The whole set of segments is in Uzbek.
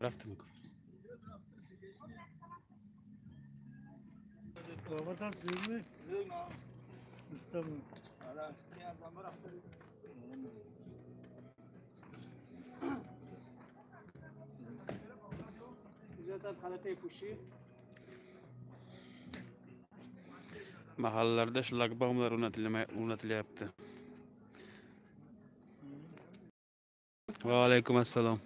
رفتم گفت Babadan zırhlı İstanbul. Mahallelerde şlagbaumlar unutulayaptı. Ve aleyküm assalam.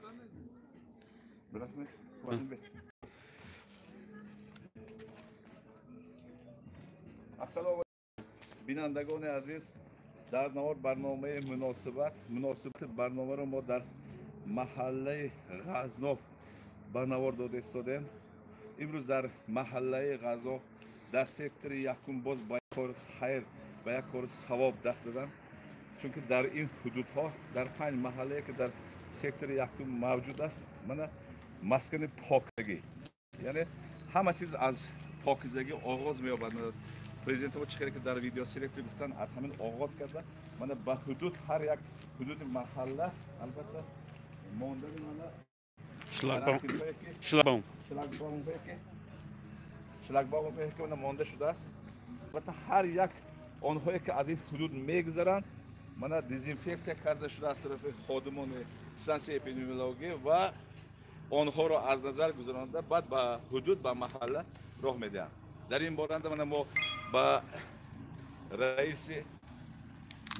Assalomu binandagoni aziz, dar navor barnomai munosibati barnomaro mo dar mahallai G'aznov ba navor dod istodem. Imruz dar mahallai G'aznov dar sektori yakun boz ba kor xayr va yak kor savob dastidan. Chunki dar in hududha dar 5 mahallaya ki dar sektori yakun mavjud ast. Mana maskani pokligi. Ya'ni hamma chiz az pokizagi og'oz meyobad. Prezidentimiz chiqar ki dar video selektor guftan az hamin og'oz karda. Mana ba hudud har yak hudud mahalla albatta mondagi mana Şlagbaum. Şlagbaum peki mana monda shudas. Albatta har yak onhoye ki az in hudud megzaran mana dezinfeksiya karda shudas tarafi xodimoni stansiya epidemiologiya va onho ro az nazar guzaranda bad ba hudud ba mahalla roh medan. Dar in boranda mana mo با رئیس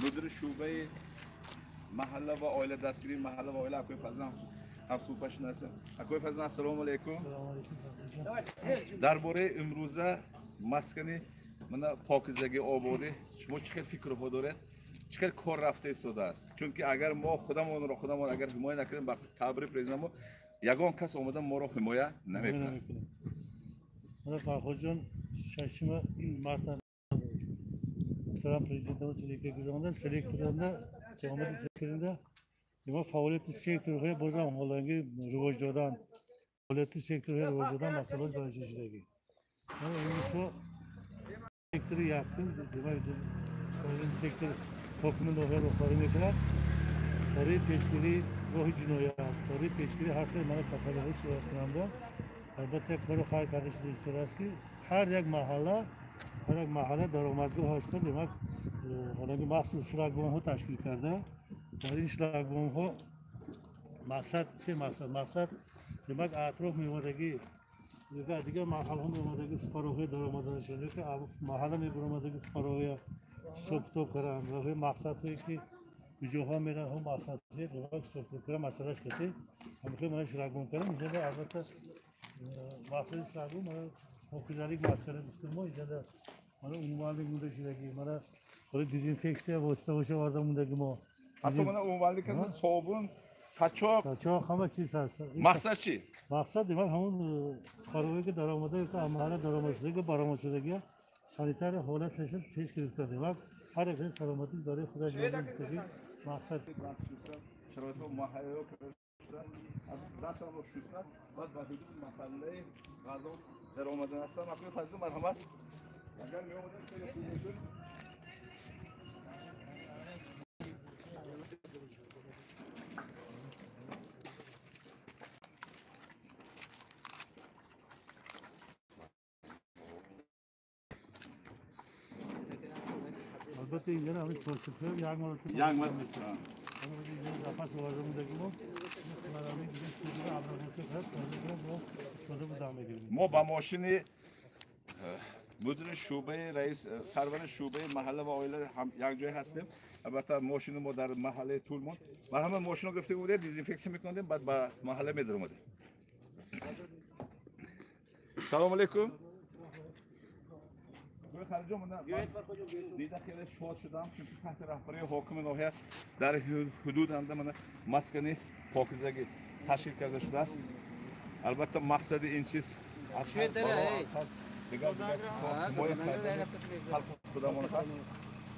مدیر شعبه محله و عائله دستگیری محله و عائله اکوی فضلان هم صحبت شناسم اکوی فضلان السلام علیکم درباره امروزه مسکنی من پاکیزگی آبادی شما چقدر فکر خود دارید چقدر کار رفته ایستاده است چون که اگر ما خودمون اگر حمایت نکنیم وقت تعبیر پرزیدنت ما یگان کس اومدن ما رو حمایت نمیکنه Bana Farhocan şaşıma Mart'tan Trump prezidentimiz selektör zamanında selektöründe Cumhuriyet sektöründe ama faaliyeti sektörü bozan olanı rivojdan faaliyeti sektörü rivojdan masalar barışıcıdaki. Ama önce sektörü yakın demek ki sektör toplumun doğru oklarını kadar tarih teşkili rohi cinoya tarih teşkili her şey bana tasarruf süreçlerinde البته کار خواهی کارش دیسته است که هر یک محله درآمدگاه هستند demek حالا مخصوص شلاگبوم ها تشکیل کرده در این شلاگبوم ها مقصد demek اطراف میومدگی دیگه محل ها میومدگی فراغی درآمدشون که محله میبرمدگی فراغی سوپتو کردن و مقصد هایی که جوها میرن هم مقصد هایی demek سوپتو کردن مسئلهش کتی همه من شلاگبوم کردم اینجا البته Maksud İslam'ı bana güzellik maskara düştüm o yüzden de bana unvanlık müdahileki bana böyle dezenfeksiya boşta vardı müdahil mo. Hatta bana unvanlık kadar soğubun saçok. Saçok ama çiz sarsa. Maksatçı. Maksat demek hamın çıkarıyor ki daramadı ki amara daramadı ki baramasıdı ki saniter halat teşkil etti demek her bir selametin dari Xudo jazosini maksat. Şartı muhayyel دست رو شستن بعد با حدود محله غذا در آمدن هستن اکوی فضل مرحمت اگر می آمدن خیلی خوب میشد البته اینجا همین سوسیسه یک مال میشه zapas varlığındaki bu ما با ماشینی مدیر شعبه رئیس سرور شعبه محله و عائله هم یک جای هستیم البته ماشین ما در محله طولمون و همه ماشین رو گرفته بوده دیزینفکسی میکنیم بعد با محله میدرموده سلام علیکم دیده خیلی شاد شدم چون تحت رهبری حاکم ناحیه در حدود هم من مسکنی پاکیزگی تشکیل کرده شده است البته مقصد این چیز دیگر حمایت کردن خلق خودمان است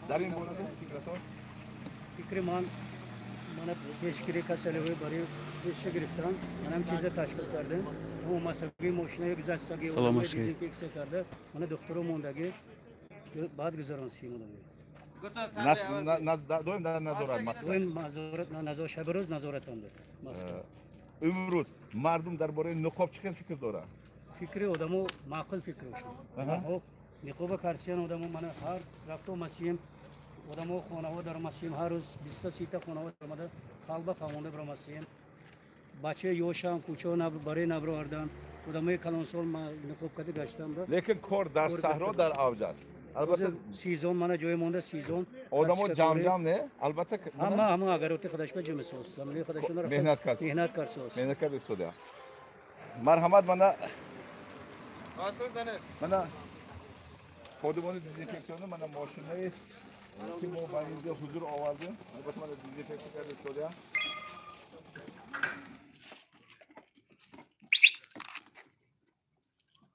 در این مورد فکر من پیشگیری کسایی برای پیش گرفتن منم چیز تشکیل کردم و مسئله ماشین یک زستگی و دیزینفکسی کرده من دکتر موندگی بعد گذرانسی مدام doim در نظارت ماسک. دویم نظارت شب روز نظارتان داره ماسک. امروز مردم درباره نقاب چه فکر دارن؟ فکر آدمو معقول فکر شد. خب نقاب کارسیان آدمو من هر رفتم مسیم آدمو خانواده در مسیم هر روز 20 تا خانواده در خالبا فهمونده بر مسیم بچه یوشان کوچو برای نبرو اردن آدمای کلانسول ما نقاب کردی گشتم را. لیکن کار در صحرا در اوج است. البته سیزون من جای مونده سیزون. آدمو جام نه البته همه اگر اوتی خودش به جمع سوست. زمینی خودشون را مهنت کرد. مهنت کرد سوست. مهنت کرد سوده. مرحمت منا. منا خودمون دیزینفکسیون منا ماشینای که ما با اینجا حضور آوردیم. البته منا دیزینفکسیون کرده سوده.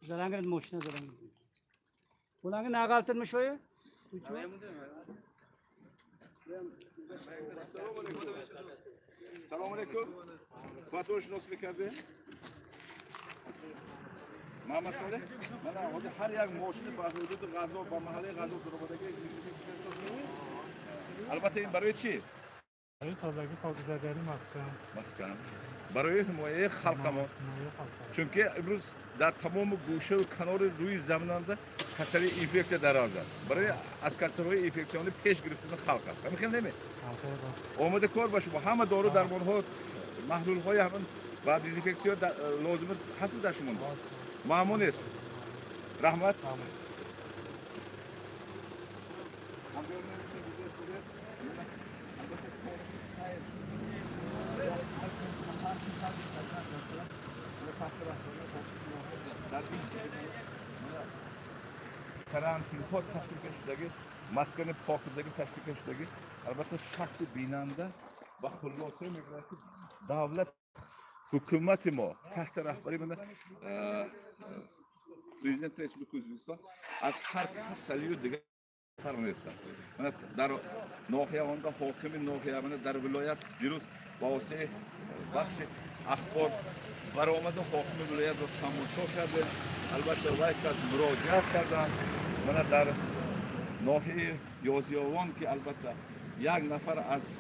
زرنگ ماشین زرنگ. بولانگ ناگالتن میشویه؟ سلام علیکم. فاتور شناس میکرده؟ محمد صالح. من حاضر هر یک ماشین با حدود غذا با محله غذا درآمدگی البته این برای چی؟ برای تازگی پاکیزگی مسکن. برای حمایت خلق ما. چون که امروز در تمام گوشه و کنار روی زمیننده کسری اینفکسیون در حال است. برای از کسرهای اینفکسیون پیش گرفتن خلق است. همین خیلی نمی. آماده کار باشه با همه دارو درمان ها محلول های همون و دیزینفکسیون لازم هست در شما. ممنون است. رحمت. کرانتین ها تشکیل شدگی مسکن پاکیزگی تشکیل شدگی البته شخص بیننده و خلاصه میگه که دولت حکومت ما تحت رهبری من پرزیدنت ریاست ازبکستان از هر کسلی دیگه فرق نیست. من در ناحیه آنجا حاکم ناحیه من در ولایت دیروز با واسه بخش اخبار برآمد حاکم ولایت رو تماشا کرده. البته وقتی از مراجعت کردن من در ناحیه یازیاوان که البته یک نفر از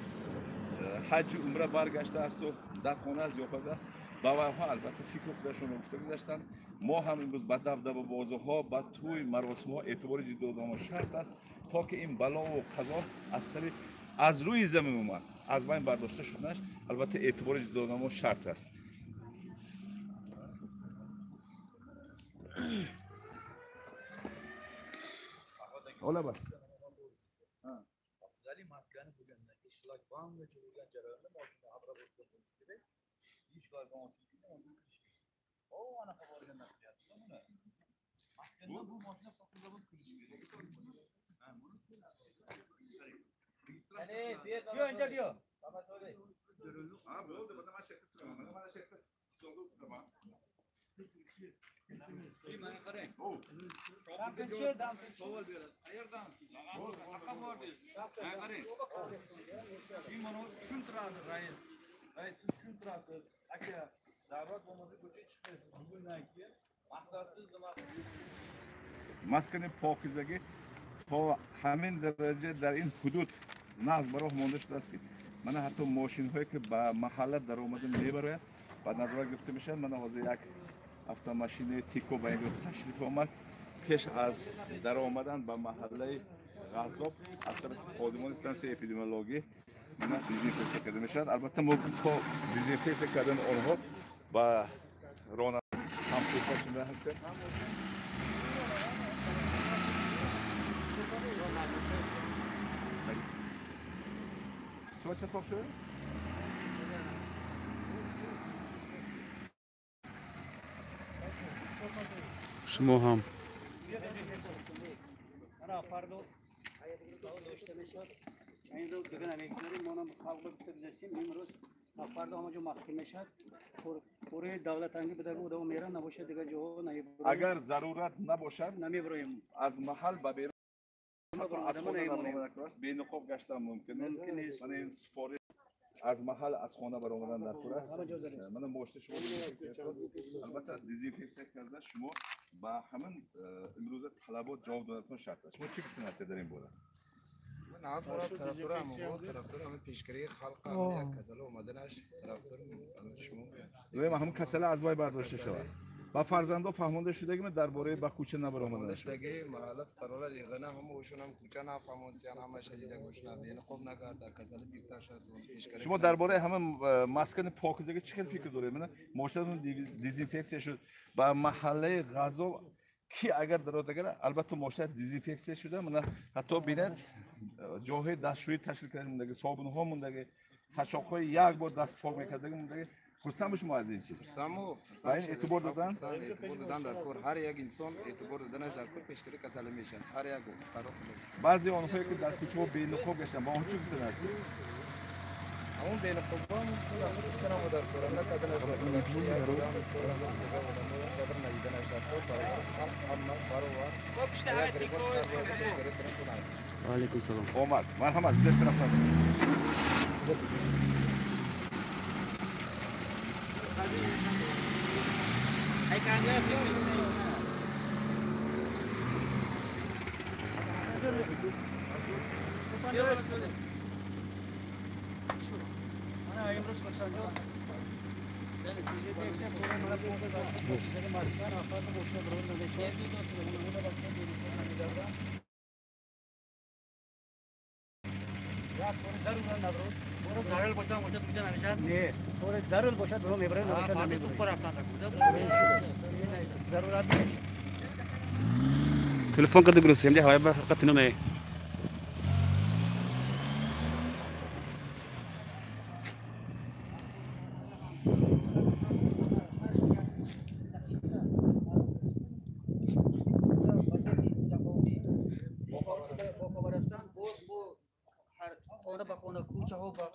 حج عمره برگشته است و در خانه ضیافت است با وها البته فکر خودشون رو گفته گذاشتن. ما هم امروز با دبدبه بازوها با توی مراسم ها اعتبار جدی دادن شرط است تا که این بلا و قضا از روی زمین اومد از بین برداشته شدنش البته اعتبار جدی دادن شرط است. حالا با ولی مسکن بودن اشلاک بام و جوگان جراحت ماشین ابرا بود کنسیده اشلاک بام اون او انا خبر نمیاد نمونه مسکن bu ماشین فقط بود کنسیده دیو اینجا دیو بابا سوده بود من شرکت کنم من شرکت صندوق کنم این من کارم او دام کنچه دام سوال بیارس اگر دام حقا بار بیار من کارم این منو شون تراس رئیس شون تراس اگه دعوت اومده کوچه چیه بگو نگیه مقصدسیز مسکن پاکیزگی تا همین درجه در این حدود نظم برای مانده شده است که من حتی ماشین هایی که به محله در اومده میبره بعد نظر گرفته میشن. من حاضر یک автомашин تیکو به اینجا تشریف آمد پیش از در آمدن به محله غذاب از طرف خادمان استانسیون اپیدمیولوژی من دیزینفکت کرده میشد. البته ما با دیزینفکت کردن آنها با راننده هم صحبت شده هست. شما چطور شده؟ شما هم انا فردو داشته میشد این رو دیگه نمیگذاریم ما هم خلق گفته گذاشتیم امروز فردا همه جو مخفی میشد پوری دولت انگی بده بود و میرن نباشه دیگه جو نمیبریم. اگر ضرورت نباشد نمیبریم از محل به بیرون از خانه برآمدن بی نقاب گشتن ممکن نیست. من این سپاری از محل از خانه برآمدن در کور است. من ماشین شما البته دیزینفکت کردن شما با همین امروز طلبات جواب دادن شرط است. شما چی گفتین هست در این بوده؟ از مراد طرفدار همون پیشگیری خلق هم یک کسل اومدنش طرفدار شما و هم کسل از بای برداشته شود با فرزندا فهمونده شده که درباره با کوچه نبرآمدن شد دیگه مخالف قرار دیگه نه هم اوشون هم کوچه نفهمون سیان هم شدید گوش نبین خوب نکرد کسل بیشتر شد پیشگیری شما درباره همه مسکن پاکیزگی چه فکر دارید؟ من ماشین دیزینفکسیون شد با محله غذا کی اگر درآمد اگر البته ماشین دیزینفکسیون شده من حتی ببینید جاهای دستشویی تشکیل کردیم موندگی صابون ها موندگی سچاق‌های یک بار دست پاک می‌کردیم موندگی خرسند بشیم از این چیز سامو و این اعتبار دادن در کار هر یک انسان اعتبار دادنش در کار پیشگیری کسل میشن هر یک فرق بعضی آنهایی که در کوچه ها بی‌نقاب گشتن با اون چی گفتن هستی همون بین خوبان کنم و در کار نکردنش در کار یک کدام سوال قدر ندیدنش در کار برای همه برای یک ریپورت سر پیشگیری کنند و علیکم سلام. اومد مرحمت دست طرف نه طور ضرور باشد برو میبره نمیشه نمیبره ضرورت نیست تلفن کده گروسی هم دی هوای برقت نه خونه کوچه ها با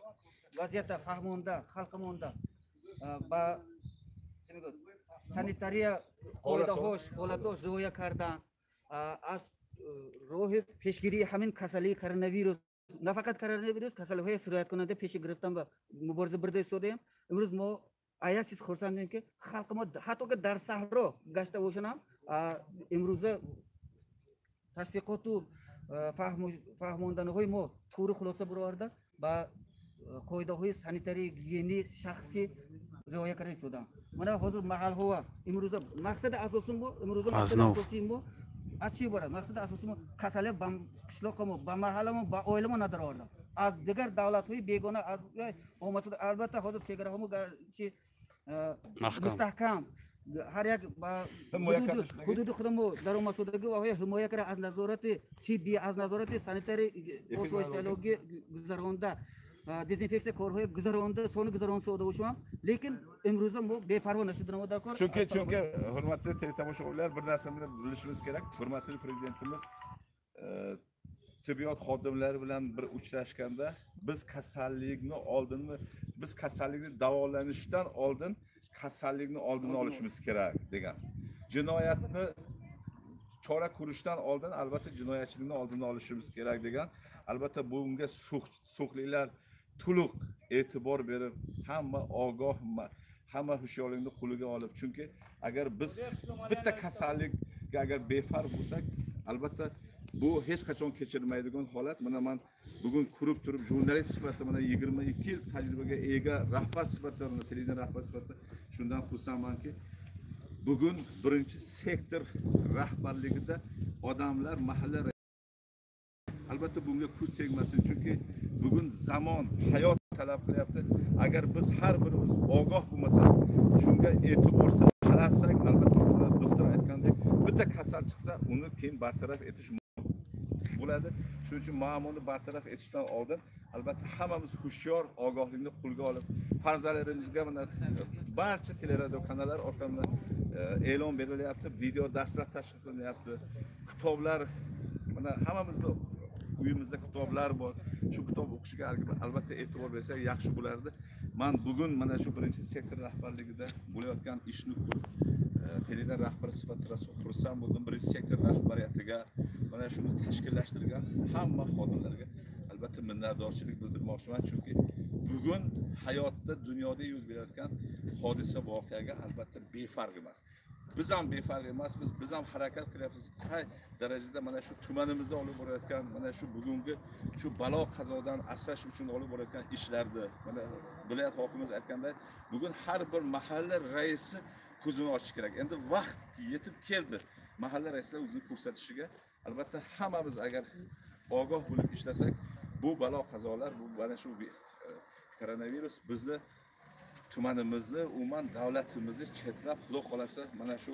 وضعیت فهمونده خلق مونده با سانیتاری قاعده هاش حالتاش رعایت کردن از راه پیشگیری همین کسلی کرونا ویروس نه فقط کرونا ویروس کسل های سرایت کننده پیش گرفتن با مبارزه برده ایستادیم امروز ما آیا چیز خرسندیم که خلق ما حتی که در صحرا گشته باشن امروز تشویقات و فهموندن های ما طور خلاصه برآورده با قاعده های سانیتاری گیگینی شخصی رعایت کرده ایستادم من حاضر محل هوا امروز مقصد اساسی ما امروز مقصد اساسی ما از چی برد مقصد اساسی ما کسل بم قشلاق ما با محل ما با عائله ما نداره آورده از دیگر دولت های بیگانه از اومد البته حاضر چگره همو چی مستحکم هر یک با حدود خودمو در مسئولگی و حمایت کرده از نظارت طبی از نظارت سانیتاری پوسوشتالوگی گذرانده دیزینفکسیون کارهای گذرانده سون گذران سوده باشم لیکن امروز ما بی‌پروا نشدیم در کار چون hurmatli teletomoshabinlar bir narsani bilishimiz kerak hurmatli prezidentimiz tibbiyot xodimlari bilan bir uchrashganda biz kasallikni davolanishdan oldin kasallikni oldini olishimiz kerak degan jinoyatni chora ko'rishdan oldin albatta jinoyatchilikni oldini olishimiz kerak degan albatta bunga suqlilar to'liq e'tibor berib hamma ogoh hamma hushyorlikni qo'liga olib chunki agar biz bitta kasallikga agar befarq bo'lsak albatta bu hech qachon kechirmaydigan holat mana men bugun ko'rib turib jurnalist sifatida mana 22 yil tajribaga ega rahbar sifatida televideniya rahbar sifatida shundan xursandmanki bugun birinchi sektor rahbarligida odamlar mahalla albatta bunga ko'z tegmasin chunki bugun zamon hayot talab qilyapti agar biz har birimiz ogoh bo'lmasak shunga e'tiborsiz qarasak albatta doktor aytgandek bitta kasal chiqsa uni keyin bartaraf etish bo'ladi shuning uchun muammoni bartaraf etishdan oldin albatta hammamiz hushyor ogohlikni qo'lga olib farzandlarimizga mana barcha teleradio kanallar orqali e'lon berilyapti video darslar tashkil qilinyapti kitoblar mana hammamizni uyimizda kitoblar bor shu kitob o'qishga albatta e'tibor bersak yaxshi bo'lardi men bugun mana shu birinchi sektor rahbarligida bo'layotgan ishni ko'rib televideniya rahbari sifatida xursand bo'ldim birinchi sektor rahbariyatiga mana shuni tashkillashtirgan hamma xodimlarga albatta minnatdorchilik bildirmoqchiman chunki bugun hayotda dunyoda yuz berayotgan hodisa voqeaga albatta befarq emas biz ham befarq emasmiz, biz ham harakat qilyapmiz. Qay darajada mana shu tumanimizda olib borayotgan, mana shu bugungi shu balo qazodan asrash uchun olib borayotgan ishlarni, mana viloyat hokimimiz aytganday, bugun har bir mahalla raisi ko'zini ochish kerak. Endi vaqt yetib keldi. Mahalla raislar o'zini ko'rsatishiga, albatta hammamiz agar ogoh bo'lib ishlasak, bu balo qazolar, bu mana shu koronavirus bizni tumanimizni, umuman davlatimizni chetlab, xudo xolasa mana shu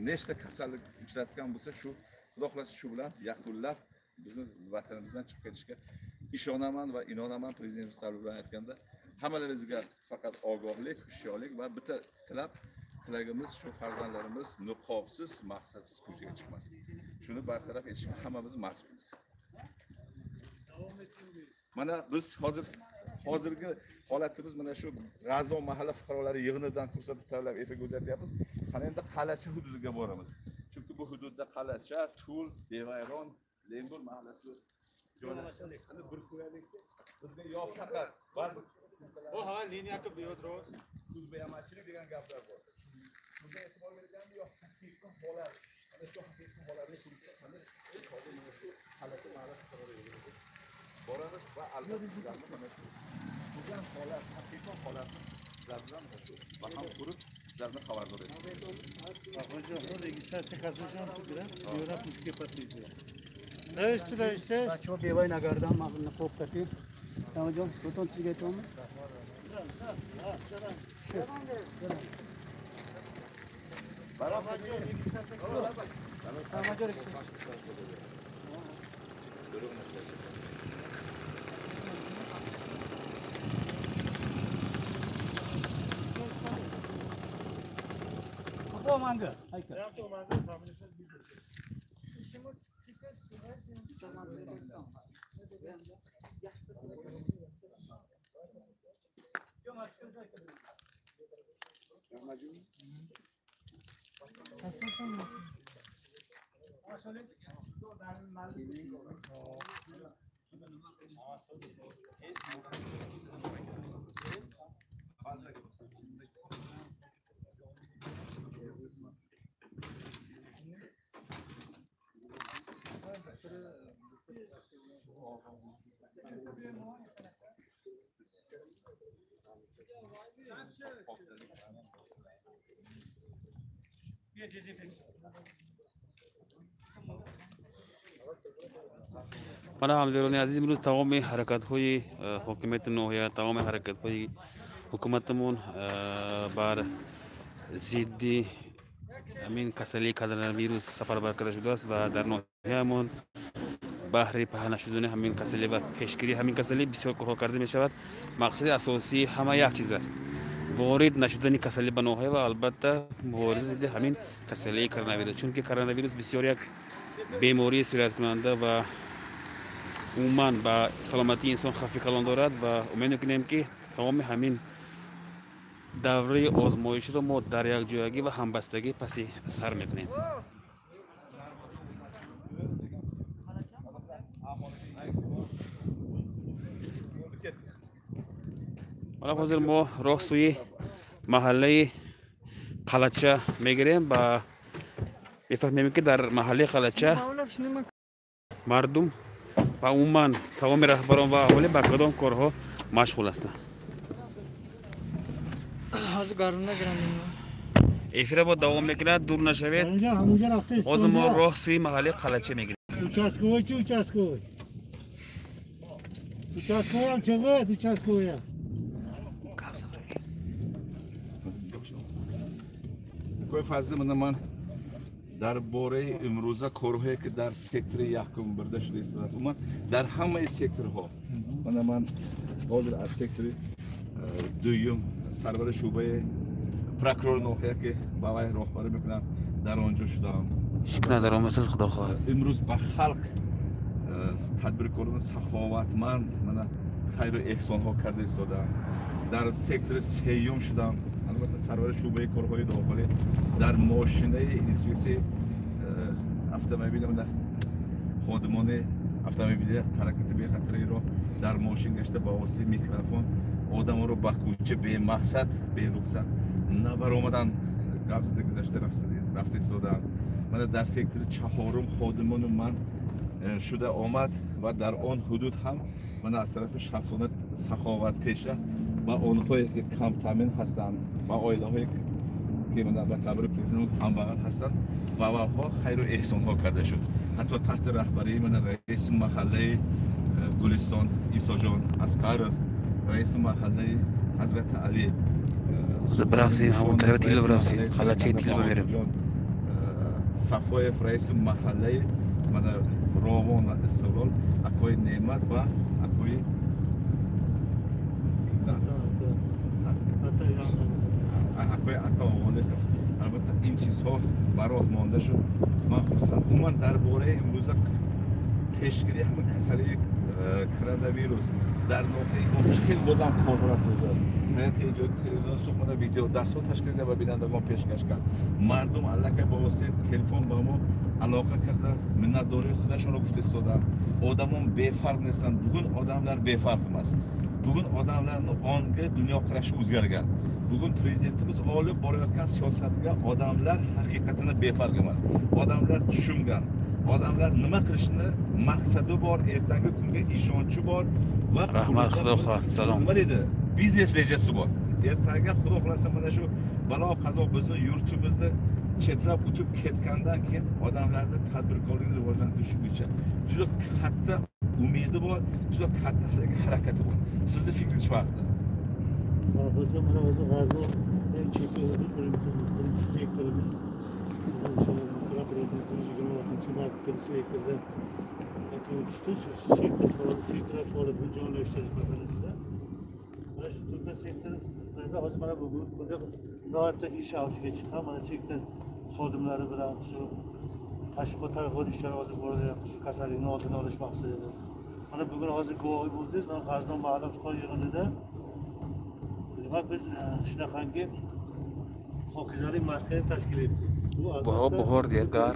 nechta kasallik uchratgan bo'lsa, shu xudo xolasa shu bilan yakunlab bizni vatanimizdan chiqib ketishga ishonaman va inonaman. Prezidentimiz bilan aytganda hammalaringizga faqat ogohlik, hushyorlik va bitta tilagimiz shu farzandlarimiz niqobsiz, maqsadsiz ko'chaga chiqmasin. Shuni bartaraf etishga hammamiz mas'ulmiz. Mana biz hozirgi holatimiz mana shu G'azo mahalla fuqarolari yig'inidan ko'rsatib tayyorlab efirga o'zatyapmiz. Qani endi Qalacha hududiga boramiz. Chunki bu hududda Qalacha, Tul, Devayron, Lembur mahallasi joylashgan. Qani bir qo'yaylikki, bizga yo faqat ba'zi O ha liniyaga buyurdiroz. ko'zbo'yamachilik degan gaplar bor. Bunga e'tibor berganmi yo haqiqiy holat, ana shu haqiqiy holatni Qalacha mahalla fuqarolari boramiz va albatta mana shu bo'lgan holat, haqiqiy holatni sizlardan baham ko'rib, sizlarni xabardor etamiz. Hocam, bu registratsiya qazisham turar, yo'lab bizga patlaydi. Registratsiya. Bachcho bevay nagardan ma'qulni qo'yib kating. Tamajon, foton sizga aytaman. Manga. Hayka. mana hamdironi aziz imroz tamamomi harakatҳои ҳокимияти ноҳия, тамоми ҳаракатҳои ҳукуматамон бар зидди ҳамин касалии коронавирус сафарбар карда шудааст ва дар ноҳияамон баҳри паҳн нашудани ҳамин касалӣ ва пешгирии ҳамин касалӣ бисёр корҳо карда мешавад. Мақсади асосии ҳама як чиз аст: ворид нашудани касалӣ ба ноҳия ва албатта мубориза зидди ҳамин касалии коронавирус. Чунки коронавирус бисёр як бемории сирояткунанда ва умуман ба саломатии инсон хавфи калон дорад ва умед мекунем ки тамоми ҳамин давраи озмоишро мо дар якҷоягӣ ва ҳамбастагӣ паси сар мекунем. Mana hozir mo roh suyi mahallayı Qalacha megirem ba mefahmem ki dar mahalli Qalacha mardum va umuman tamamomi rahbaron va aholi ba kadom korho mashg'ul hastand. Hozir garmda giramman. Efira bo davom mekunad, dur nashaved. Hozir mo roh suyi mahalli Qalacha megirem. Участковый. Участковый ham chiqdi, участковый ham. Ko'y fazla mana man dar boray imroza korhoye ki dar sektörü yakın burada şurada istiyoruz. Ama dar hamma sektör ho. Mana man hozir az sektörü duyum sarvari şubeye prokuror nohya ki babay rahbari bilan dar onjo shudam. Shukran daromasiz xudo xohlasa. Imroz ba xalq tadbirkorimiz saxovatmand mana xayr va ehson ho karda istoda. Dar sektörü seyyum shudam. Albatta sarvari şubeyi korhoyi dohili dar moshinayi inspeksiya avtomobili bilan xodimoni avtomobili harakati bexatariyro dar moshin gashta ba vositayi mikrofon odamaro ba ko'cha bemaqsad beruxsat nabaromadan Gapsizda guzashta rafti sodan. Mana dar sektori chahorim xodimoni man shuda omad va dar on hudud ham mana az tarafi shaxsona saxovat pesha va onҳое ки камтамин ҳастанд ва оилаҳое ки мана ба табори президент камбағал ҳастанд ваваҳо хайру эҳсонҳо карда шуд. ҳатто таҳти раҳбарии мана раиси маҳаллаи гулистон исоҷон аскаров, раиси маҳаллаи ҳазрати али برافسين همون تلفت إلا برافسين خلاتي تلفت ميرم صفويف رئيس محلي من روان استقلال اكوي نعمت و اكوي اكوي عطا آماده کرد. البته این چیزها برای مانده شد. من خصوصا عموما درباره امروز پیشگیری همین کسری کرونا ویروس در نقطه مشکل بازم کار رفته است. حیات ایجاد تلویزیون سوخته ویدیو درس تشکیل داده و بینندگان پیشکش کرد. مردم علاقه با واسطه تلفن با ما علاقه کرده منتداری خودشون رو گفته استادن. آدمان بی‌فرق نیستند. بگن آدمlar بی‌فرق است. بگن آدمlarning ongi dunyo qarashi o'zgargan. Bugun prezidentimiz olib borayotgan siyosatga odamlar haqiqatdan befarq emas. Odamlar tushungan. Odamlar nima qilishni maqsadi bor, ertangi kunga ishonchi bor va rahmat xudo xohlasa. Salom. Nima dedi? Biznes rejasi bor. Ertaga xudo xolasa mana shu balo qazo bizni yurtimizni chetlab o'tib ketgandan keyin odamlarda tadbirkorlikni rivojlantirish bo'yicha juda katta umidi bor, juda katta harakati bor. Sizning fikringiz shu haqida? Hocam mana o'zi G'azo en chekkaroq birinchi sektorimiz. Inshaalloh prezidentimiz 26-mart sektorda aytib o'tishdi. Shu sektor faoliyatini jonlashtirish masalasida. Mana shu turda sektorlarda hozir mana bugun kunda nihoyatda ish avjiga chiqqan. Mana sektor xodimlari bilan shu tashviqot targ'ibot ishlari olib borilyapti. Shu kasallikni oldini olish maqsadida. Mana bugun hozir guvohi bo'ldingiz. Mana G'azo mahalla fuqaro yig'inida demak biz shunaqangi hokizalik maskani tashkil etdik. Bu bahor diyorlar.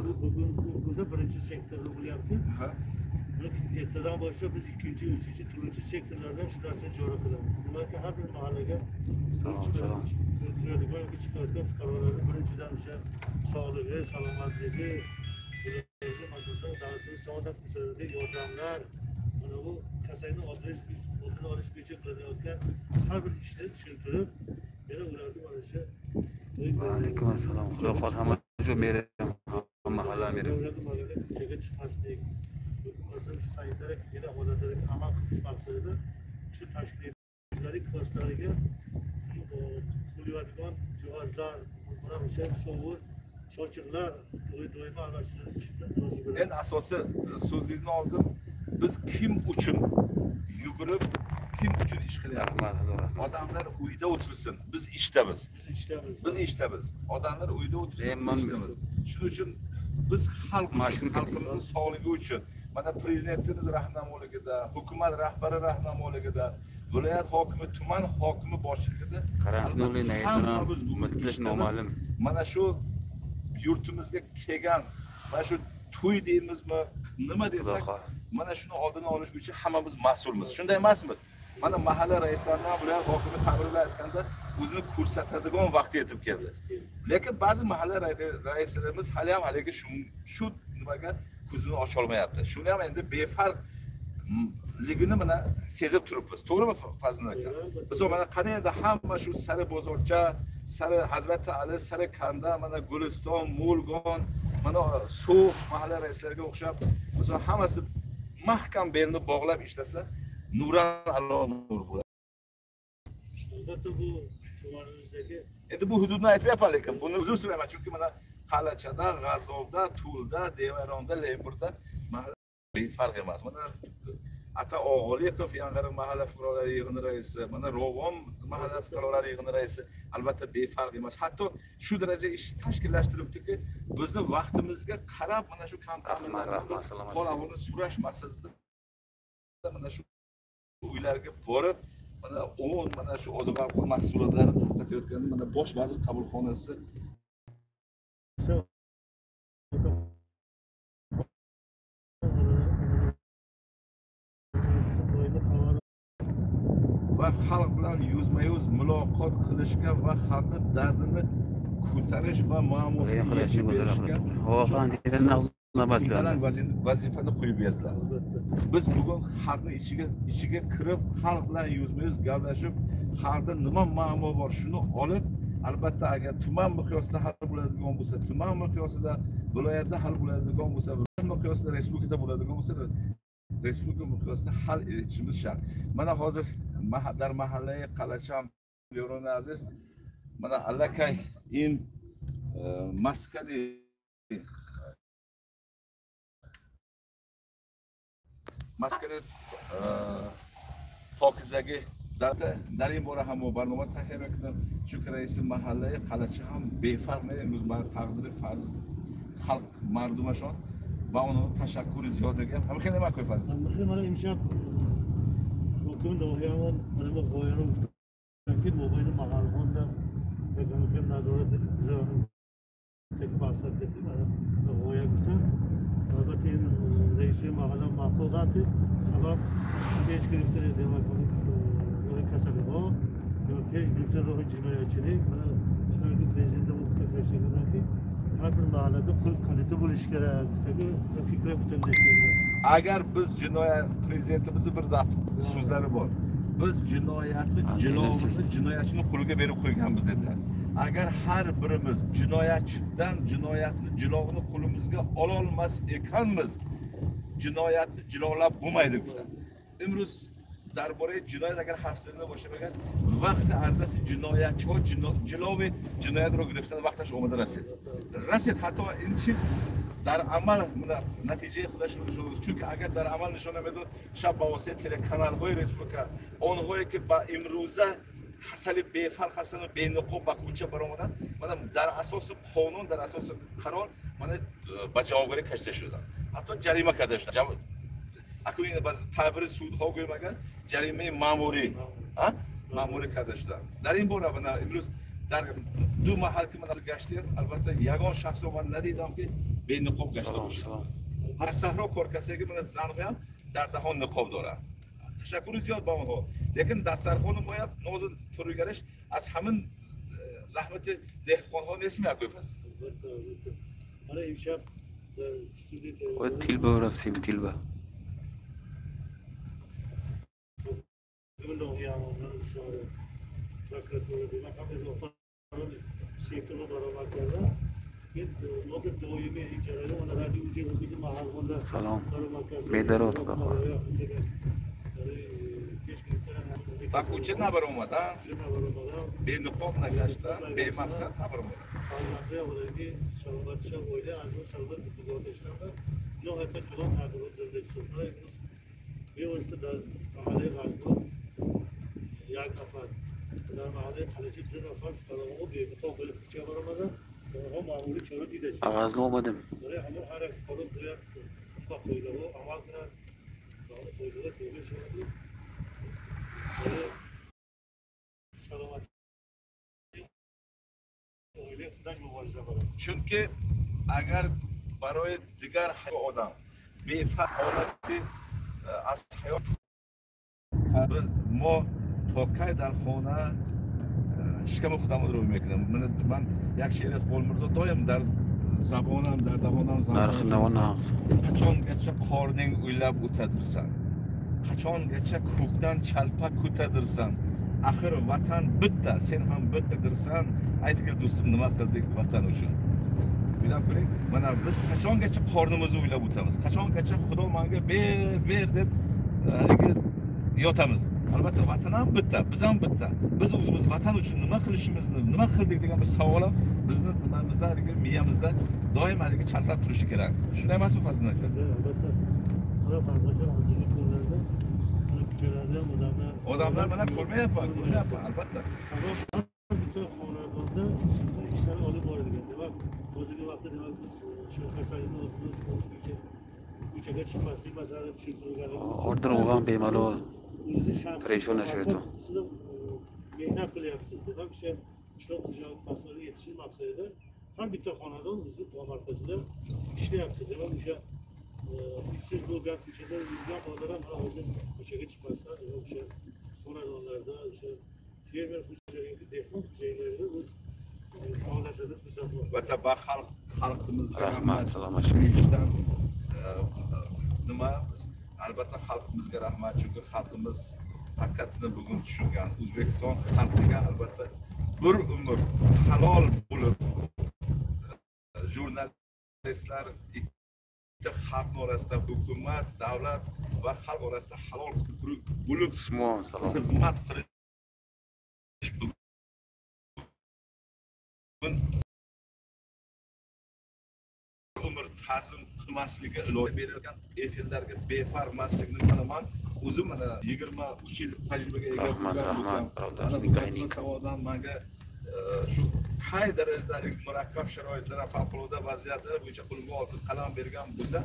Bunda birinchi sektorda bo'lyapti. Ertadan boshlab biz ikkinchi, uchinchi, to'rtinchi sektorlardan shu narsani joriy qilamiz. Demakki har bir mahallaga Salom. kiradigan yoki chiqayotgan fuqarolarni birinchidan o'sha sog'ligi, salomatligi, madrasa, davlatimiz saodat masalalariga yordamlar, mana bu kasallikni oldini olish bo'yicha qilinayotgan har bir ishni tushuntirib, yana ularni mana shu Alaykum assalom. Xudo xohlasa hamma shu merim, mahalla merim. ko'chaga chiqmaslik, masalan shu sanitariya holatlarga amal qilish maqsadida shu tashkilotchilik postlariga qo'yiladigan jihozlar, mana o'sha sovur, sochiqlar doimo almashtirishda. En asosiy so'zingizni oldim. Biz kim uchun yugurib, kim uchun ish qilyapmiz? Odamlar uyda o'tirsin, biz ishdamiz. Biz ishdamiz. Odamlar uyda o'tirsin, biz ishdamiz. Shuning uchun biz xalqimiz sog'ligi uchun mana prezidentimiz rahnamoligida, hukumat rahbari rahnamoligida, viloyat hokimi, tuman hokimi boshchiligida noma'lum. Mana shu yurtimizga kelgan, mana shu to'y deymizmi, nima desak, mana shuni oldini olish uchun hammamiz mas'ulmiz. Shunday emasmi? Mana mahalla raislaridan viloyat hokimi ta'mirlar aytganda o'zini ko'rsatadigan vaqt yetib keldi. Lekin ba'zi mahalla raislarimiz hali ham haligi shu nimaga ko'zini ocha olmayapti. Shuni ham endi befarqligini mana sezib turibmiz. To'g'rimi Fazlin aka? Biz mana qani endi hamma shu Sari bozorcha, Sari Hazrati Ali, Sari Kanda, mana Guliston, Mo'lgon, mana Suv mahalla raislariga o'xshab, biz hammasi mahkam belni bog'lab ishlasa, nuran Alloh nur bo'ladi. Albatta bu tumanimizdagi Endi bu hududni aytmayapman, lekin buni uzr so'rayman, chunki mana Qalachada, G'azovda, Tulda, Devaronda, Lemburda mahalla befarq emas. Mana Ata Og'oliyev Yangi mahalla fuqarolar yig'ini raisi, mana Rovon mahalla fuqarolar yig'ini raisi albatta befarq emas. Hatto shu daraja ish tashkillashtiribdiki, bizni vaqtimizga qarab mana shu kamtarlarni holatini so'rash maqsadida mana shu uylarga borib, mana mana shu oziq-ovqat mahsulotlarini tarqatayotganda mana bosh vazir qabulxonasi va xalq bilan yuzma-yuz muloqot qilishga va xalqning dardini ko'tarish va muammosini yechib berishga vazifani qo'yib berdilar. Biz bugun xalqning ichiga kirib, xalq bilan yuzma-yuz gaplashib, xalqda nima muammo bor shuni olib, albatta agar tuman miqyosida hal bo'ladigan bo'lsa, tuman miqyosida, viloyatda hal bo'ladigan bo'lsa, viloyat miqyosida, respublikada bo'ladigan bo'lsa, respublika miqyosida hal etishimiz shart. Mana hozir dar mahallayi Qalacham Yorona aziz mana allakay in maskali pokizagi در این باره هم برنامه تهیه کردم چون رئیس محله قلچه هم بی‌فرق امروز بر تقدیر فرض خلق مردمشان با اونها تشکر زیاد میگم. همین خیلی مکوی فضل. خیلی من امشب حکم داویان من با قایرم که موبایل محل خوندم بگم که نظارت گذارم که مقصد کردیم من قایر گفتم البته این رئیس محله محقوقات سبب پیش گرفته دیوان کسانی ها یا پیش گرفته راه جنایتچilik من شنیدم که پرزیدنت گفته کردن که هر bir mahallede kulüp kalite buluş gerek fikre kutanlaşıyor. Agar biz jinoyat prezidentimizning bir so'zlari bor. Biz jinoyatni jilovimizni jinoyatchini qo'liga berib qo'yganmiz dedilar. Agar har birimiz jinoyatchidan jinoyatni jilovini qo'limizga ola olmas ekanmiz, jinoyatni jilovlab bo'lmaydi dedilar. Imroz درباره جنایت اگر حرف زدن باشه بگن وقت از دست جنایتچی‌ها جلوی جنایت رو گرفتن وقتش اومده رسید حتی این چیز در عمل نتیجه خودش رو نشون داد چون که اگر در عمل نشون نمیداد شب با واسطه تلکانال‌های رسپوکا اونهایی که با امروزه حاصل بی‌فرق هستن و بی‌نقاب با کوچه برآمدن من در اساس قانون در اساس قرار من با جوابگیری کشته شدم حتی جریمه کرده شدم اکنون باز تعبیر سودها گویم اگر جریمه ماموری کرده شدن. در این باره من امروز در دو محل که من گشتم البته یگان شخص رو من ندیدم که به نقاب گشته باشه. هر صحرا کارکسی که من زن هایم در دهان نقاب دارن. تشکر زیاد با اونها. لیکن دسترخوان ما نوز فروگرش از همین زحمت دهقان‌ها نیست میگوییم. من امشب و تیلبا رفتیم تیلبا. من داویان تراکتور دیدم همین لطفاً سیکلو برآورد کردم این موقع داویمی اجاره من رادیو وزیر بود محل خونده سلام بیدارت بخواه با کوچه نبر اومدن به نقاب نگشتن به مقصد نبر اومدن آزاده اولادی سلامت شب ویده از اون سلامت بگاه داشتن نه حتی کلان تغییرات زنده استفاده بیوسته در محله غزنو یک نفر در محله قلچه دو نفر فرامو به مقابل کوچه برآمدن اونها معمولی چرا دیده شد غزنو اومدم برای همون هر یک کارو باید با قاعده ها عمل کنن قاعده ها توبه شود برای سلامتی عائله خودش مبارزه کنن چون که اگر برای دیگر آدم به حالت از حیات ما تا کی در خانه شکم خودمون رو میکنم من یک شعر قول مرزا دایم در زبانم در دهانم narxi naqs qachongacha qorning o'ylab o'tadirsan qachongacha ko'kdan chalpak ko'tadirsan axir vatan bitta sen ham bittadirsan aytgil do'stim nima qildik vatan uchun o'ylab ko'ring mana biz qachongacha qornimizni o'ylab o'tamiz qachongacha xudo menga ber deb haligi yotamiz albatta vatan ham bitta biz ham bitta biz o'zimiz vatan uchun nima qilishimizni nima qildik degan bir savol ham bizni nimamizda haligi miyamizda doim haligi charxlab turishi kerak shunday emasmi Fazlin aka albatta mana farqacha hozirgi kunlarda mana ko'chalarda odamlar mana ko'rmayapman albatta sabab bitta xonadonda ishlar olib boradigan demak hozirgi vaqtda demak biz shirkatlarni ko'chaga chiqmaslik masalada tushuntirganlik order olgan bemalol perishon yashayapti mehnat qilyapti demak o'sha qishloq xo'jaligi mahsulotlari yetishish maqsadida har bitta xonadon o'zi markazida ishlayapti demak o'sha ishsiz bo'lgan ko'chada yurgan odamlar mana hozir ko'chaga chiqmasdan o'sha xonadonlarda o'sha fermer xo'jaligi dehqon xo'jaliklarida o'z holatini kuzatib va xalqimizga Rahmat, salom Birinchidan, nima biz albatta xalqimizga rahmat, chunki xalqimiz haqiqatini bugun tushungan. O'zbekiston xalqiga albatta bir umr halol bo'lib jurnalistlar ikkita xalq orasida hukumat, davlat va xalq orasida halol bo'lib salom. xizmat qilish bugun umr ta'zim qilmasligi iloji berilgan efirlarga befarmaslikni qilaman. O'zim mana 23 yil tajribaga ega bo'lsam, savoldan menga shu qay darajadagi murakkab sharoitlar, favqulodda vaziyatlar bo'yicha qo'limga olib qalam bergan bo'lsa,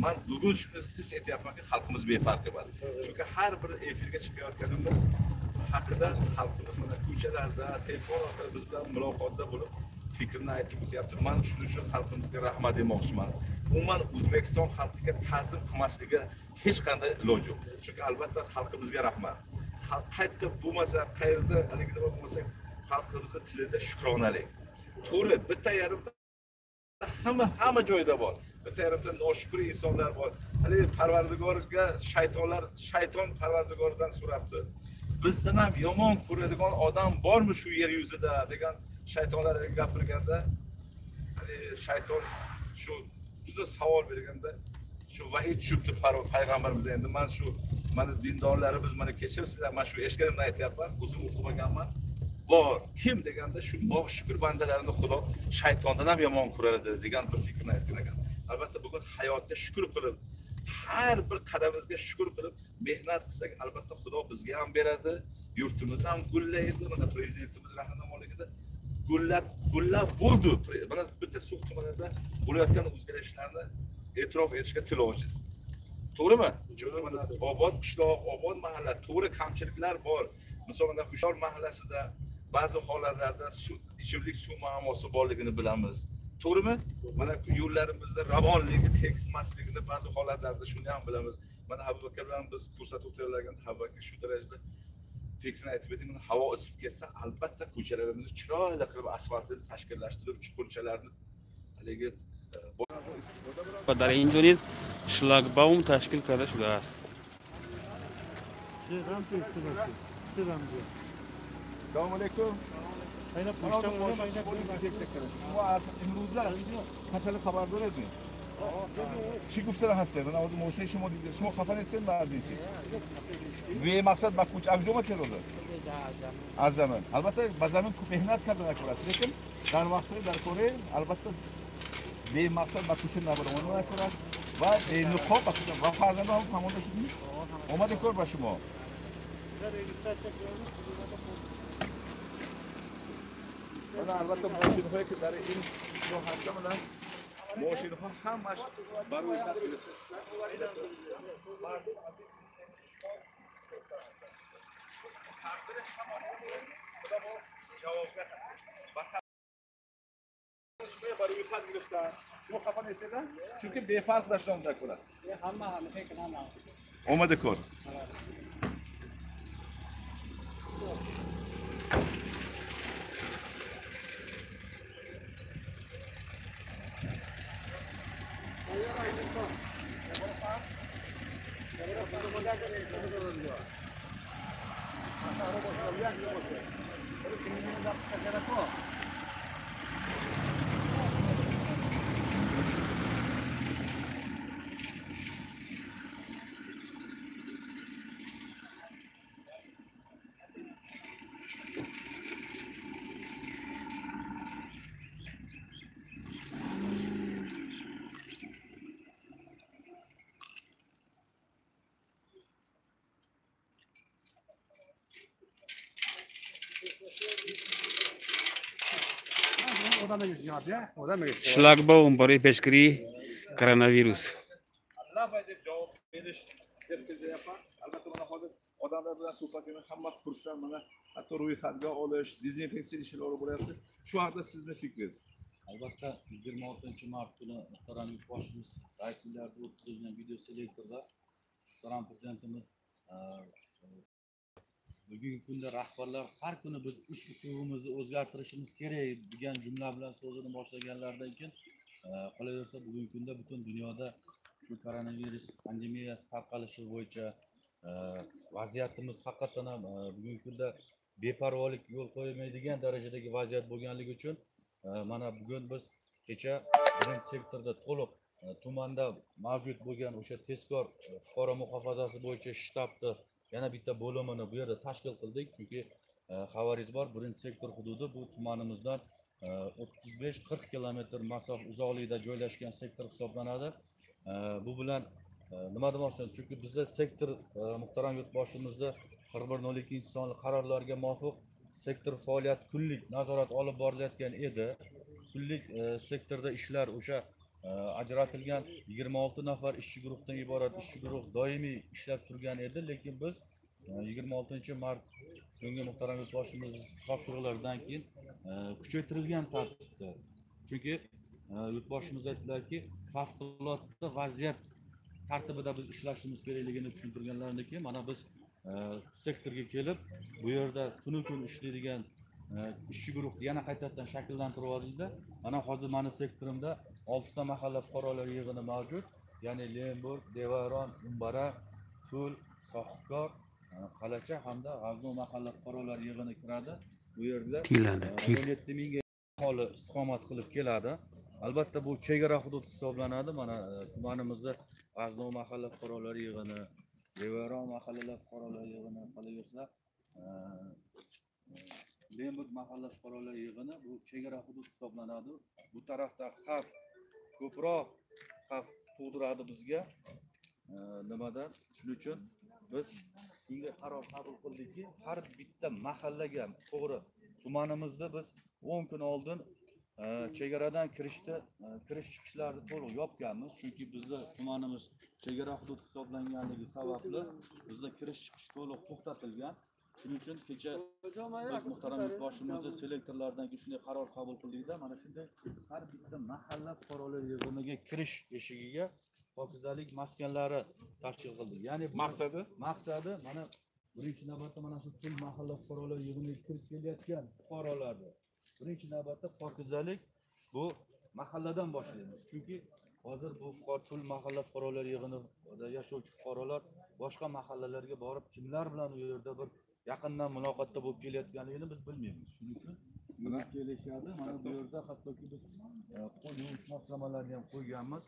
men bugun shuni his etyapmanki, xalqimiz befarq emas. Chunki har bir efirga chiqayotganimiz haqida xalqimiz mana ko'chalarda, telefon orqali biz bilan muloqotda bo'lib fikrini aytib o'tyapti. Men shuning uchun xalqimizga rahmat demoqchiman. Umuman O'zbekiston xalqiga ta'zim qilmasligiga hech qanday iloji yo'q. Chunki albatta xalqimizga rahmat. Xalq qayerda bo'lmasa, qayerda haligi nima bo'lmasa, xalqimizning tilida shukronalik. To'g'ri, bitta yarimta hamma joyda bor. Bitta yarimta noshukr insonlar bor. Haligi Parvardigorga shayton Parvardigordan so'rabdi. Bizdan ham yomon ko'radigan odam bormi shu yer yuzida degan shaytonlar gapirganda, shayton shu juda savol berganda, shu vahiy tushibdi payg'ambarimiz. Endi men shu mana dindorlarimiz mana kechirsizlar, men shu eshitganimni aytyapman, o'zim o'qimaganman. Bor, kim deganda shu noshukr bandalarni Xudo shaytondan ham yomon ko'radi degan bir fikrni aytgan ekan. Albatta bugun hayotga shukr qilib, har bir qadamimizga shukr qilib mehnat qilsak, albatta Xudo bizga ham beradi, yurtimiz ham gullaydi. Mana prezidentimiz rahnamoligida gullab bo'ldi. Mana bitta So'x tumanida bo'layotgan o'zgarishlarni e'tirof etishga til ojiz. To'g'rimi? Chunki mana obod qishloq, obod mahalla, to'g'ri kamchiliklar bor. Masalan, Hushyor mahallasida ba'zi holatlarda ichimlik suv muammosi borligini bilamiz. To'g'rimi? Mana yo'llarimizda ravonligi, tekismasligini ba'zi holatlarda shuni ham bilamiz. Mana Habib aka bilan biz ko'rsatib o'tirganlarda Habib aka shu darajada fikrini aytib o'tdim. Havo isib ketsa, albatta ko'chalarimizni chiroyli qilib asfaltini tashkillashtirib, chuqurchalarni haligi در این جونیز شلاگباوم تشکیل کرده شده است. Selamun aleyküm. شما از امروزه مسئله خبردار هستید؟ چی گفتن هستن؟ من از موشه شما دیدم. شما خفه نیستین بعد چی؟ وی مقصد با کوچ انجام چه روزه؟ از زمان. البته با زمان کو مهنت کردن نکرده. لیکن در وقتی در کره البته وی مقصد با کوچ نبوده اون نکرده. و نخواه و فرزند هم همون شدیم. اومده کار با شما. من البته ماشین هایی که در این راه هستم الان ماشین ها همش برای تحویل برای خود گرفتن شما خفه نیستید؟ چون که بی‌فرق داشتم در کلاس اومده کار شلاگباوم برای پیشگیری کرونا odamlar bilan suhbatini hamma xursand mana hatto ro'yxatga olish, dezinfeksiya ishlari bo'lyapti. Shu haqida sizning fikringiz? Albatta 26 mart kuni muhtaram boshimiz raislarga o'tkazilgan video selektorda muhtaram prezidentimiz bugungi kunda rahbarlar har kuni biz ish uslubimizni o'zgartirishimiz kerak degan jumla bilan so'zini boshlaganlaridan keyin qolaversa bugungi kunda butun dunyoda shu koronavirus pandemiyasi tarqalishi bo'yicha vaziyatimiz haqiqatan ham bugungi kunda beparvolik yo'l qo'ymaydigan darajadagi vaziyat bo'lganligi uchun mana bugun biz kecha birinchi sektorda to'liq tumanda mavjud bo'lgan o'sha tezkor fuqaro muhofazasi bo'yicha shtabni yana bitta bo'limini bu yerda tashkil qildik. Chunki xabaringiz bor, birinchi sektor hududi bu tumanimizdan 35-40 kilometr masofa uzoqlikda joylashgan sektor hisoblanadi. Bu bilan nima demoqchiman? Chunki bizda sektor muhtaram yurtboshimizda 4102 sonli qarorlarga muvofiq sektor faoliyati kunlik nazorat olib borilayotgan edi. Kunlik sektorda ishlar o'sha ajratilgan 26 nafar ishchi guruhdan iborat ishchi guruh doimiy ishlab turgan edi, lekin biz 26-mart kungi muhtaram yurtboshimiz topshiriqlaridan keyin kuchaytirilgan tartibda, chunki yurtboshimiz aytdilarki, favqulodda vaziyat tartibida biz ishlashimiz kerakligini tushuntirganlaridan keyin mana biz sektorga kelib bu yerda tunu kun ishlaydigan ishchi guruhni yana qaytadan shakllantirib oldikda. Mana hozir meni sektorimda 6 ta mahalla fuqarolar yig'ini mavjud. Ya'ni Lemburg, Devaron, Umbara, Tul, Sohibkor, Qalacha hamda G'aznov mahalla fuqarolar yig'ini kiradi. Bu yerda 17 mingga aholi istiqomat qilib keladi. Albatta bu chegara hudud hisoblanadi. Mana tumanimizda G'aznov mahalla fuqarolar yig'ini, Devaron mahallalar fuqarolar yig'ini qolaversa, Lemburg mahalla fuqarolar yig'ini bu chegara hudud hisoblanadi. Bu tarafda xavf ko'proq xavf tug'diradi bizga. Nimadan? Shuning uchun biz bunga qaror qabul qildikki, har bitta mahallaga to'g'ri tumanimizda biz 10 kun oldin chegaradan kirish chiqishlarni to'liq yopganmiz. Chunki bizda tumanimiz chegara hudud hisoblanganligi sababli bizda kirish chiqish to'liq to'xtatilgan. Shuning uchun kecha biz muhtaram yurtboshimizni selektorlardan shunday qaror qabul qildikda, mana shunday har bitta mahalla fuqarolar yig'iniga kirish eshigiga pokizalik maskanlari tashkil qildik. Ya'ni maqsadi mana birinchi navbatda mana shu tul mahalla fuqarolar yig'iniga kirib kelayotgan fuqarolarni birinchi navbatda pokizalik bu mahalladan boshlaymiz. Chunki hozir bu tul mahalla fuqarolar yig'inida yashovchi fuqarolar boshqa mahallalarga borib kimlar bilan u yerda bir yaqindan muloqotda bo'lib kelayotganligini biz bilmaymiz. Shuning uchun nima kelishadi? Mana bu yerda hattoki biz qo'l yuvish moslamalarini ham qo'yganmiz.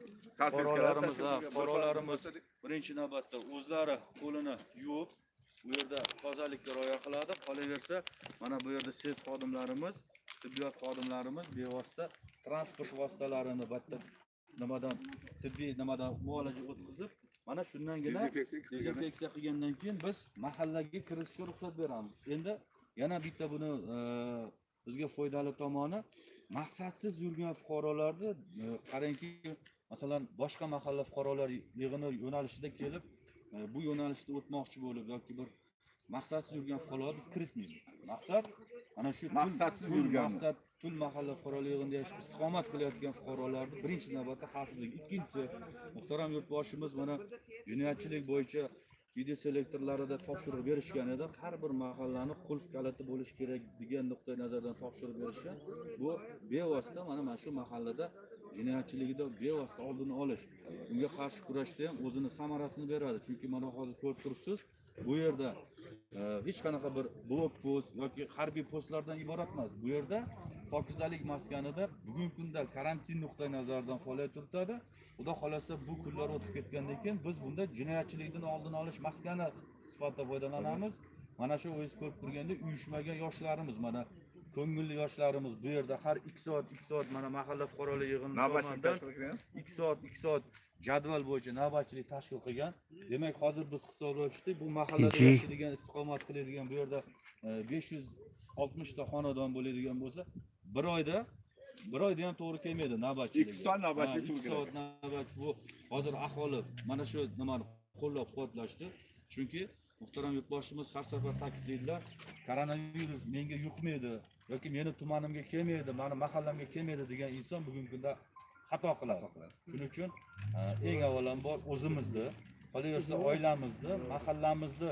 Fuqarolarimiz birinchi navbatda o'zlari qo'lini yuvib, bu yerda tozalikka rioya qiladi. Qolaversa, mana bu yerda ses xodimlarimiz, tibbiyot xodimlarimiz bevosita transport vositalarini tibbiy muolaja o'tkazib, mana shundangina dezinfeksiya qilgandan keyin biz mahallaga kirishga ruxsat beramiz. Endi yana bitta buni bizga foydali tomoni, maqsadsiz yurgan fuqarolarni qarangki, masalan, boshqa mahalla fuqarolar yig'ini yo'nalishida kelib, bu yo'nalishda o'tmoqchi bo'lib yoki bir maqsadsiz yurgan fuqarolar biz kiritmaymiz. Maqsad ana shu maqsadsiz yurgan tul mahalla fuqarolar yig'inida istiqomat qilayotgan fuqarolarning birinchi navbatda xavfsizligi. Ikkinchisi, muhtaram yurtboshimiz mana jinoyatchilik bo'yicha video selektorlarida topshiriq berishgan edi. Har bir mahallani qulf kaliti bo'lishi kerak degan nuqtai nazardan topshiriq berishgan. Bu bevosita mana shu mahallada jinoyatchilikda bevosita oldini olish, unga qarshi kurashda ham o'zini samarasini beradi. Chunki mana hozir ko'rib turibsiz, bu yerda hech qanaqa bir blok post yoki harbiy postlardan iborat emas. Bu yerda pokizalik maskanida bugungi kunda karantin nuqtai nazaridan faoliyat yuritadi. Xudo xolasa bu kunlar o'tib ketgandan keyin biz bunda jinoyatchilikdan oldini olish maskani sifatida foydalanamiz. Mana shu o'zingiz ko'rib turganda uyushmagan yoshlarimiz, mana ko'ngilli yoshlarimiz bu yerda har 2 soat mana mahalla fuqarolar yig'ini tomonidan 2 soat jadval bo'yicha navbatchilik tashkil qilgan. Demak, hozir biz hisoblab chiqdik, bu mahallada yashaydigan, istiqomat qiladigan bu yerda 560 ta xonadon bo'ladigan bo'lsa, bir oyda ham to'g'ri kelmaydi navbatchilik. 2 soat navbatchilik to'g'ri keladi. 2 soat navbat bu hozir aholi mana shu nimani qo'llab-quvvatlashdi. Chunki muhtaram yurtboshimiz har safar ta'kidlaydilar, koronavirus menga yuqmaydi yoki meni tumanimga kelmaydi, meni mahallamga kelmaydi degan inson bugungi kunda xato qiladi. Shuning uchun eng avvalambor o'zimizni, qolaversa oilamizni, mahallamizni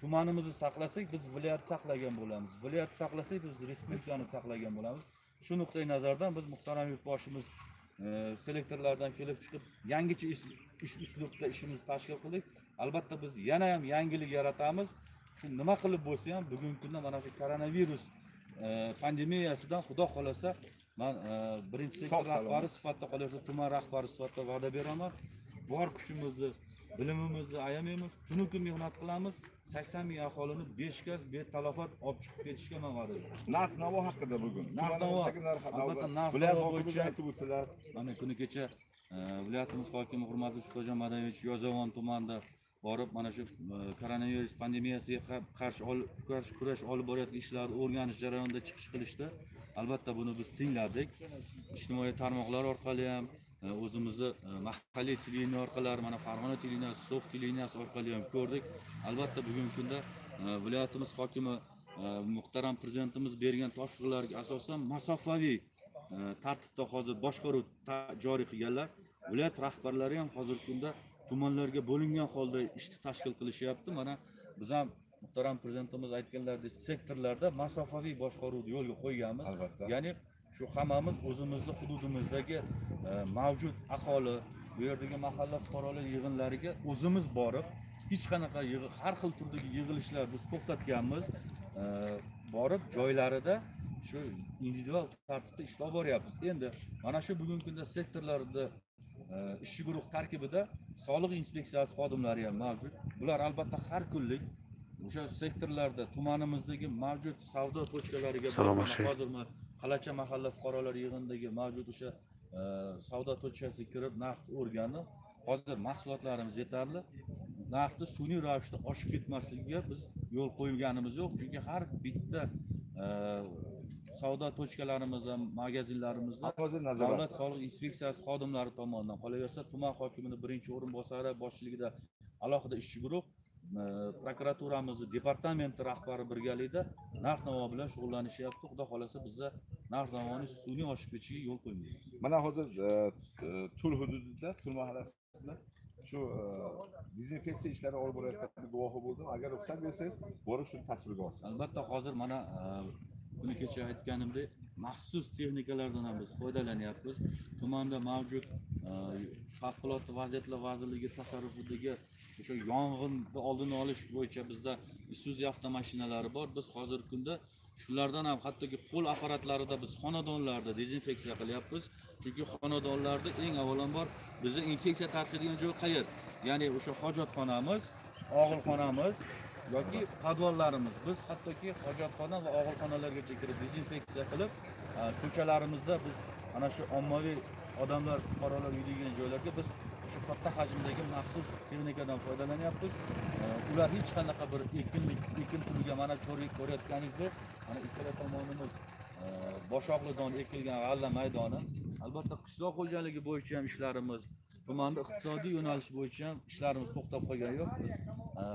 tumanimizni saqlasak biz viloyatni saqlagan bo'lamiz. Viloyatni saqlasak biz respublikani saqlagan bo'lamiz. Shu nuqtai nazardan biz muhtaram yurtboshimiz selektorlardan kelib chiqib yangicha ish uslubda ishimizni tashkil qildik. Albatta biz yana ham yangilik yaratamiz. Shu nima qilib bo'lsa ham bugungi kunda mana shu koronavirus pandemiyasidan xudo xolasa men birinchi sektor rahbari sifatida qolaversa tuman rahbari sifatida va'da beraman. Bor kuchimizni, bilimimizni ayamaymiz, tunu kun mehnat qilamiz. 80 ming aholini 5 gaz betalofat olib chiqib ketishga men va'da beraman. Narx-navo haqida bugun. Narx-navo. Albatta narx-navo bo'yicha aytib o'tdilar. Mana kuni kecha viloyatimiz hokimi hurmatli Shuhratjon Madayevich Yozyovon tumanida borib mana shu koronavirus pandemiyasiga qarshi kurash olib borayotgan ishlarni o'rganish jarayonida chiqish qilishdi. Albatta buni biz tingladik. Ijtimoiy tarmoqlar orqali ham o'zimizni mahalliy televideniya orqali, mana Farg'ona televideniyasi, So'x televideniyasi orqali ham ko'rdik. Albatta bugungi kunda viloyatimiz hokimi muhtaram prezidentimiz bergan topshiriqlarga asosan masofaviy tartibda hozir boshqaruv joriy qilganlar. Viloyat rahbarlari ham hozirgi kunda tumanlarga bo'lingan holda ishni tashkil qilishyapti. Mana biz ham muhtaram prezidentimiz aytganlaridek sektorlarda masofaviy boshqaruvni yo'lga qo'yganmiz. Ya'ni shu hammamiz o'zimizning hududimizdagi mavjud aholi, bu yerdagi mahalla fuqarolar yig'inlariga o'zimiz borib, hech qanaqa har xil turdagi yig'ilishlar biz to'xtatganmiz. Borib joylarida shu individual tartibda ishlab boryapmiz. Endi mana shu bugungi kunda sektorlarda ishchi guruh tarkibida soliq inspeksiyasi xodimlari ham mavjud. Bular albatta har kunlik o'sha sektorlarda tumanimizdagi mavjud savdo tochkalariga hozir Qalacha mahalla fuqarolar yig'inidagi mavjud o'sha savdo tochkasiga kirib narxni o'rganib, hozir mahsulotlarimiz yetarli. Narxni sun'iy ravishda oshib ketmasligiga biz yo'l qo'yganimiz yo'q, chunki har bitta savdo tochkalarimiz ham magazinlarimizda davlat soliq inspeksiyasi xodimlari tomonidan, qolaversa tuman hokimining birinchi o'rinbosari boshchiligida alohida ishchi guruh, prokuraturamizni departamenti rahbari birgalikda narx-navo bilan shug'ullanishyapti. Xudo xolasa bizda narx-navoning sun'iy oshib ketishiga yo'l qo'ymaymiz. Mana hozir Tul hududida, Tul mahallasida shu dezinfeksiya ishlari olib borayotgan guvohi bo'ldim. Agar ruxsat bersangiz, borib shuni tasvirga olsin. Albatta hozir mana kuni kecha aytganimdek maxsus texnikalardan ham biz foydalanyapmiz. Tumanda mavjud favqulodda vaziyatlar vazirligi tasarrufidagi o'sha yong'inni oldini olish bo'yicha bizda Isuzu avtomashinalari bor. Biz hozirgi kunda shulardan ham hattoki qo'l apparatlarida biz xonadonlarda dezinfeksiya qilyapmiz. Chunki xonadonlarda eng avvalambor bizda infeksiya tarqaydigan joy qayer? Ya'ni o'sha hojatxonamiz, og'ilxonamiz yoki podvallarimiz. Biz hattoki hojatxona va og'ilxonalargacha kirib dezinfeksiya qilib, ko'chalarimizda biz ana shu ommaviy odamlar, fuqarolar yuradigan joylarga biz shu katta hajmdagi maxsus texnikadan foydalanyapmiz. Ular hech qanaqa bir ekin turiga mana ko'rayotganingizdek, mana ikkala tomonimiz boshoqli don ekilgan g'alla maydoni. Albatta qishloq xo'jaligi bo'yicha ham ishlarimiz, tumanda iqtisodiy yo'nalish bo'yicha ham ishlarimiz to'xtab qolgani yo'q. Biz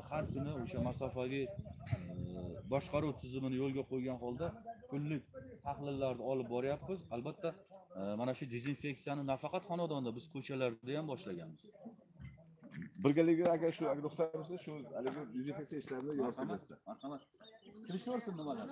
har kuni o'sha masofaviy boshqaruv tizimini yo'lga qo'ygan holda kunlik tahlillarni olib boryapmiz. Albatta mana shu dezinfeksiyani nafaqat xonadonda, biz ko'chalarda ham boshlaganmiz. Birgalikda agar shu ruxsat bersa, shu haligi dezinfeksiya ishlarini yo'lga qo'ysa. Marhamat. Kirishaversin nimalar?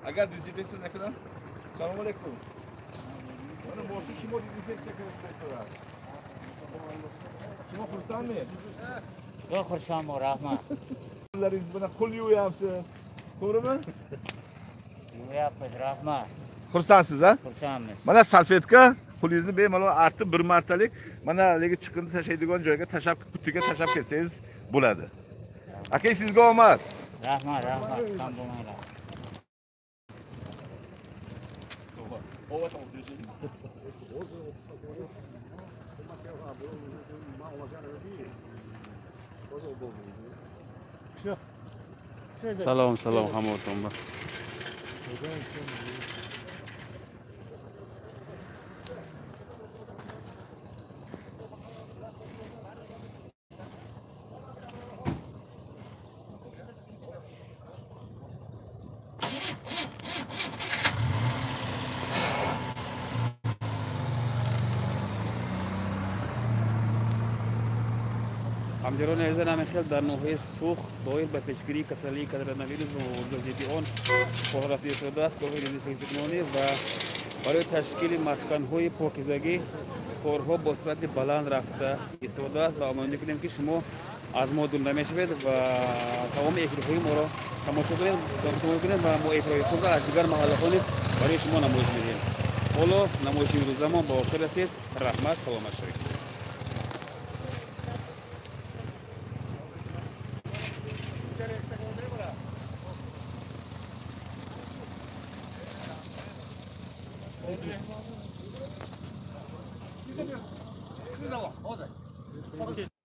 Agar dezinfeksiya naqadan. Assalomu alaykum. Mana boshqa kim dezinfeksiya qilib Kim xursandmi? Yo'q, xursandman, rahmat. Qo'llaringiz bilan qo'l yuvyapsiz. To'g'rimi? Yuvyapmiz, rahmat. Xursandsiz, ha? Xursandmiz. Mana salfetka pulingizni bemalol artib bir martalik mana haligi chiqindi tashlaydigan joyga tashlab qutiga tashlab ketsangiz bo'ladi. Aka, sizga omad. Rahmat, rahmat. Kam bo'lmanglar. Salom, salom hamma o'rtamda. همجران عزیزان همه خیلی در نوحه سوخ دایر به پیشگیری کسری کرونا ویروس و وضعیت آن فعالیت شده است که ویروس و برای تشکیل مسکن‌های پاکیزگی کارها با صورت بلند رفته استفاده است و امید می‌کنیم که شما از ما دور نمی‌شوید و تمام اجراهای ما را تماشا کنید و ما اجرای خود را از دیگر محله‌ها نیز برای شما نمایش می‌دهیم. حالا نمایش امروز ما با آخر رسید. رحمت، سلامت شوید. Siz de bak, o zaman.